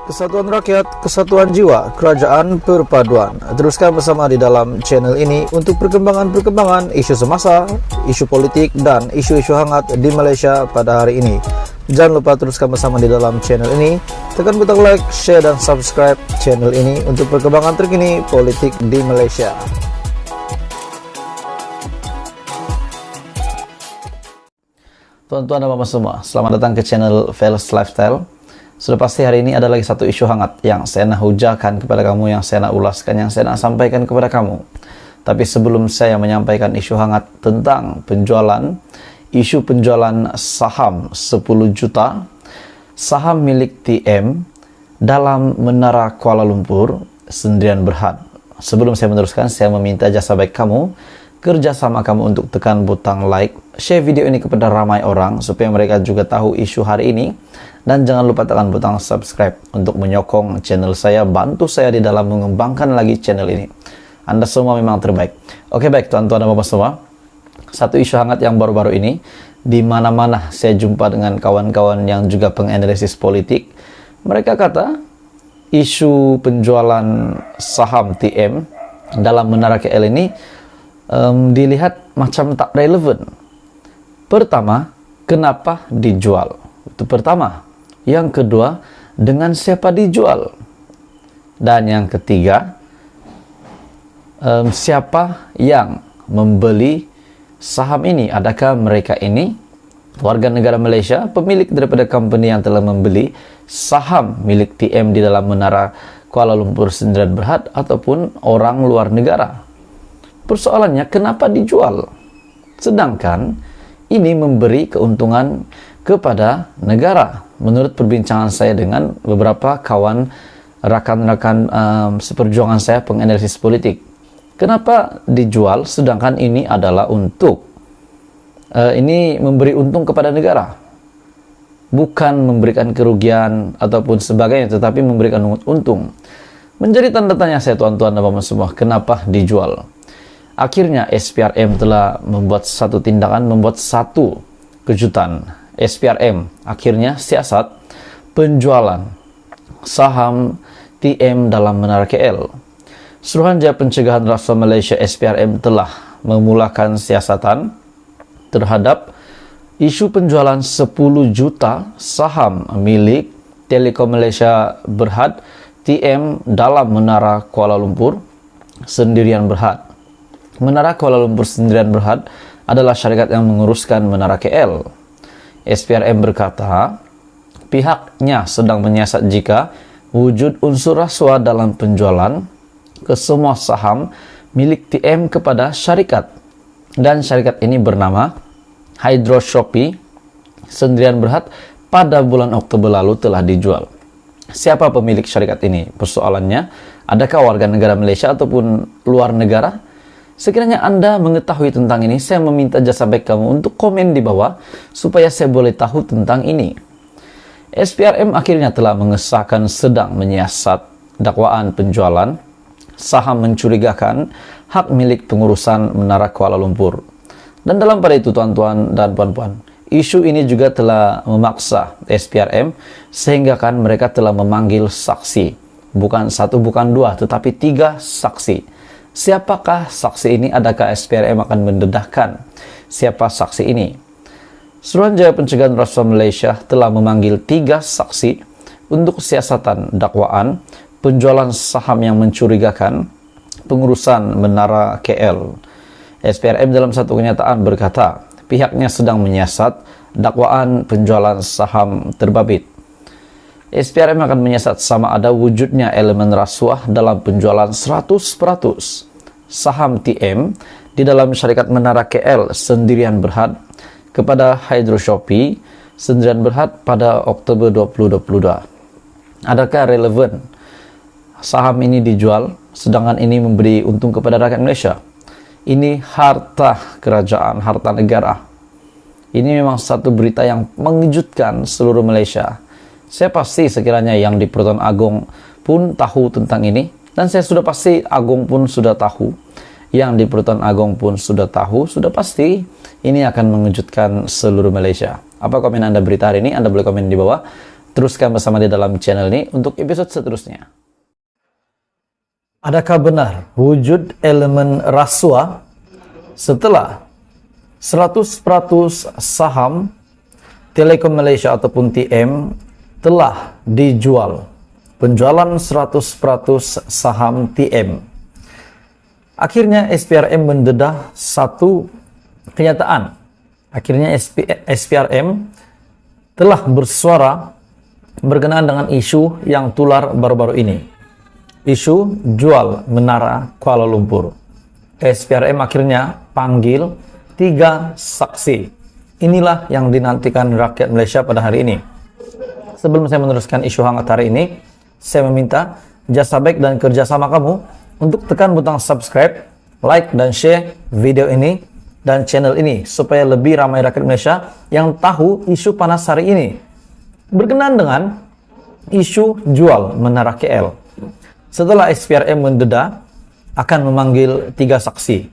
Kesatuan rakyat, kesatuan jiwa, kerajaan perpaduan. Teruskan bersama di dalam channel ini untuk perkembangan-perkembangan isu semasa, isu politik, dan isu-isu hangat di Malaysia pada hari ini. Jangan lupa teruskan bersama di dalam channel ini. Tekan butang like, share, dan subscribe channel ini untuk perkembangan terkini politik di Malaysia. Tuan-tuan dan puan semua, selamat datang ke channel Fearless Lifestyle. Sudah pasti hari ini ada lagi satu isu hangat yang saya nak hujarkan kepada kamu, yang saya nak ulaskan, yang saya nak sampaikan kepada kamu. Tapi sebelum saya menyampaikan isu hangat tentang isu penjualan saham 10 juta, saham milik TM dalam Menara Kuala Lumpur, Sendirian Berhad. Sebelum saya meneruskan, saya meminta jasa baik kamu, kerjasama kamu untuk tekan butang like, share video ini kepada ramai orang supaya mereka juga tahu isu hari ini. Dan jangan lupa tekan butang subscribe untuk menyokong channel saya, bantu saya di dalam mengembangkan lagi channel ini. Anda semua memang terbaik. Oke, baik tuan-tuan dan bapak semua. Satu isu hangat yang baru-baru ini, di mana-mana saya jumpa dengan kawan-kawan yang juga penganalisis politik. Mereka kata, isu penjualan saham TM dalam Menara KL ini dilihat macam tak relevan. Pertama, kenapa dijual? Itu pertama. Yang kedua, dengan siapa dijual? Dan yang ketiga, siapa yang membeli saham ini? Adakah mereka ini warga negara Malaysia, pemilik daripada company yang telah membeli saham milik TM di dalam Menara Kuala Lumpur Sendirian Berhad, ataupun orang luar negara? Persoalannya, kenapa dijual? Sedangkan ini memberi keuntungan kepada negara. Menurut perbincangan saya dengan beberapa kawan, rakan-rakan seperjuangan saya penganalisis politik. Kenapa dijual sedangkan ini adalah untuk ini memberi untung kepada negara, bukan memberikan kerugian ataupun sebagainya, tetapi memberikan untung. Menjadi tanda tanya saya, tuan-tuan dan puan semua, kenapa dijual? Akhirnya SPRM telah membuat satu tindakan, membuat satu kejutan. SPRM akhirnya siasat penjualan saham TM dalam Menara KL. Suruhanjaya Pencegahan Rasuah Malaysia SPRM telah memulakan siasatan terhadap isu penjualan 10 juta saham milik Telekom Malaysia Berhad TM dalam Menara Kuala Lumpur Sendirian Berhad. Menara Kuala Lumpur Sendirian Berhad adalah syarikat yang menguruskan Menara KL. SPRM berkata, pihaknya sedang menyiasat jika wujud unsur rasuah dalam penjualan ke semua saham milik TM kepada syarikat. Dan syarikat ini bernama Hydro Shopee Sendirian Berhad pada bulan Oktober lalu telah dijual. Siapa pemilik syarikat ini? Persoalannya, adakah warga negara Malaysia ataupun luar negara? Sekiranya Anda mengetahui tentang ini, saya meminta jasa baik kamu untuk komen di bawah supaya saya boleh tahu tentang ini. SPRM akhirnya telah mengesahkan sedang menyiasat dakwaan penjualan saham mencurigakan hak milik pengurusan Menara Kuala Lumpur. Dan dalam pada itu, tuan-tuan dan puan-puan, isu ini juga telah memaksa SPRM sehingga kan mereka telah memanggil saksi. Bukan satu, bukan dua, tetapi 3 saksi. Siapakah saksi ini? Adakah SPRM akan mendedahkan siapa saksi ini? Suruhanjaya Pencegahan Rasuah Malaysia telah memanggil 3 saksi untuk siasatan dakwaan penjualan saham yang mencurigakan pengurusan Menara KL. SPRM dalam satu kenyataan berkata, pihaknya sedang menyiasat dakwaan penjualan saham terbabit. SPRM akan menyiasat sama ada wujudnya elemen rasuah dalam penjualan 100% saham TM di dalam syarikat Menara KL Sendirian Berhad kepada Hydro Shopee Sendirian Berhad pada Oktober 2022. Adakah relevan saham ini dijual sedangkan ini memberi untung kepada rakyat Malaysia? Ini harta kerajaan, harta negara. Ini memang satu berita yang mengejutkan seluruh Malaysia. Saya pasti sekiranya yang di Pertuan Agong pun tahu tentang ini. Dan saya sudah pasti Agong pun sudah tahu. Yang di Pertuan Agong pun sudah tahu. Sudah pasti ini akan mengejutkan seluruh Malaysia. Apa komen Anda berita hari ini? Anda boleh komen di bawah. Teruskan bersama di dalam channel ini untuk episode seterusnya. Adakah benar wujud elemen rasuah setelah 100% saham Telekom Malaysia ataupun TM telah dijual? Penjualan 100% saham TM. Akhirnya SPRM mendedah satu kenyataan. Akhirnya SPRM telah bersuara berkenaan dengan isu yang tular baru-baru ini. Isu jual menara Kuala Lumpur. SPRM akhirnya panggil 3 saksi. Inilah yang dinantikan rakyat Malaysia pada hari ini. Sebelum saya meneruskan isu hangat hari ini, saya meminta jasa baik dan kerjasama kamu untuk tekan butang subscribe, like, dan share video ini dan channel ini supaya lebih ramai rakyat Malaysia yang tahu isu panas hari ini berkenaan dengan isu jual menara KL. Setelah SPRM mendedah akan memanggil 3 saksi.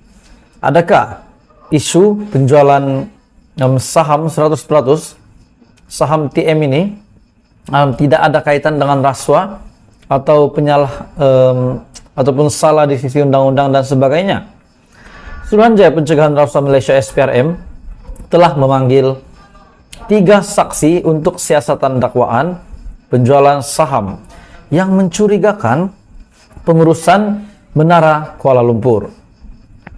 Adakah isu penjualan saham 100% saham TM ini tidak ada kaitan dengan rasuah atau ataupun salah di sisi undang-undang dan sebagainya? Suruhanjaya Pencegahan Rasuah Malaysia SPRM telah memanggil 3 saksi untuk siasatan dakwaan penjualan saham yang mencurigakan pengurusan menara Kuala Lumpur.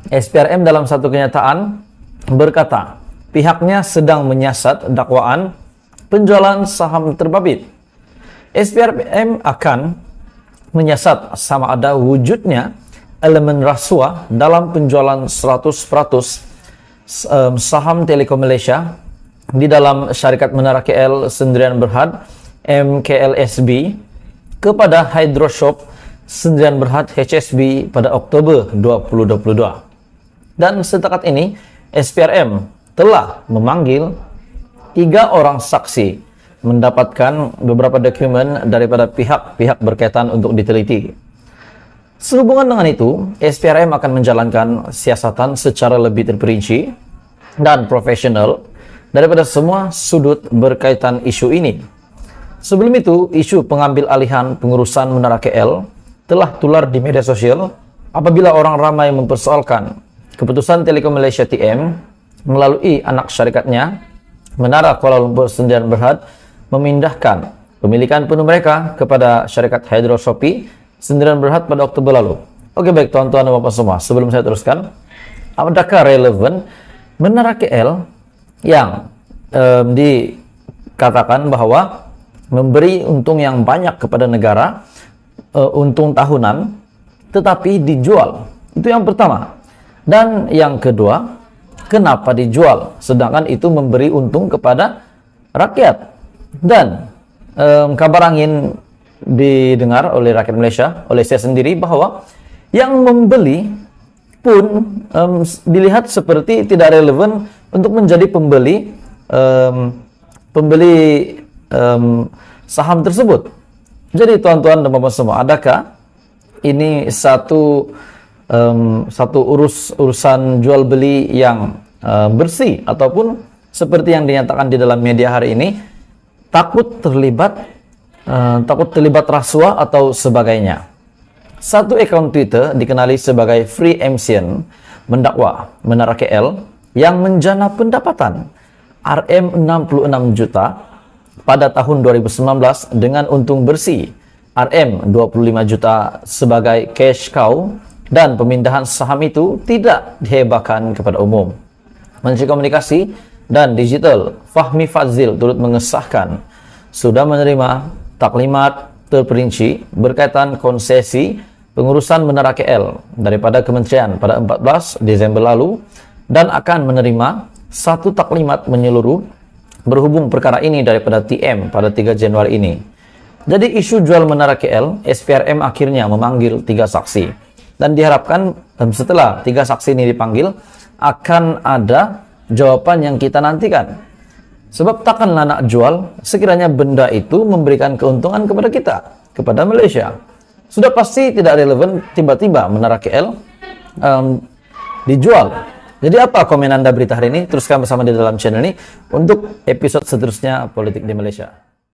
SPRM dalam satu kenyataan berkata pihaknya sedang menyiasat dakwaan penjualan saham terbabit. SPRM akan menyiasat sama ada wujudnya elemen rasuah dalam penjualan 100% saham Telekom Malaysia di dalam syarikat Menara KL Sendirian Berhad MKLSB kepada Hydroshop Sendirian Berhad HSB pada Oktober 2022. Dan setakat ini SPRM telah memanggil 3 orang saksi mendapatkan beberapa dokumen daripada pihak-pihak berkaitan untuk diteliti. Sehubungan dengan itu, SPRM akan menjalankan siasatan secara lebih terperinci dan profesional daripada semua sudut berkaitan isu ini. Sebelum itu, isu pengambil alihan pengurusan Menara KL telah tular di media sosial apabila orang ramai mempersoalkan keputusan Telekom Malaysia TM melalui anak syarikatnya Menara Kuala Lumpur Sendirian Berhad memindahkan pemilikan penuh mereka kepada syarikat Hydroshopee Sendirian Berhad pada Oktober lalu. Oke, baik tuan-tuan dan bapak semua, sebelum saya teruskan, apakah relevan Menara KL yang dikatakan bahwa memberi untung yang banyak kepada negara, untung tahunan, tetapi dijual? Itu yang pertama. Dan yang kedua, kenapa dijual sedangkan itu memberi untung kepada rakyat? Dan kabar angin didengar oleh rakyat Malaysia, oleh saya sendiri, bahwa yang membeli pun dilihat seperti tidak relevan untuk menjadi pembeli saham tersebut. Jadi tuan-tuan dan bapak semua, adakah ini satu urusan jual beli yang bersih, ataupun seperti yang dinyatakan di dalam media hari ini takut terlibat rasuah atau sebagainya? Satu akun Twitter dikenali sebagai Free MCN mendakwa Menara KL yang menjana pendapatan RM66 juta pada tahun 2019 dengan untung bersih RM25 juta sebagai cash cow, dan pemindahan saham itu tidak dihebahkan kepada umum. Menteri Komunikasi dan Digital Fahmi Fadzil turut mengesahkan sudah menerima taklimat terperinci berkaitan konsesi pengurusan Menara KL daripada Kementerian pada 14 Desember lalu dan akan menerima satu taklimat menyeluruh berhubung perkara ini daripada TM pada 3 Januari ini. Jadi isu jual Menara KL, SPRM akhirnya memanggil 3 saksi. Dan diharapkan setelah 3 saksi ini dipanggil, akan ada jawaban yang kita nantikan. Sebab takkanlah nak jual sekiranya benda itu memberikan keuntungan kepada kita, kepada Malaysia. Sudah pasti tidak relevan tiba-tiba Menara KL dijual. Jadi apa komen Anda berita hari ini? Teruskan bersama di dalam channel ini untuk episode seterusnya Politik di Malaysia.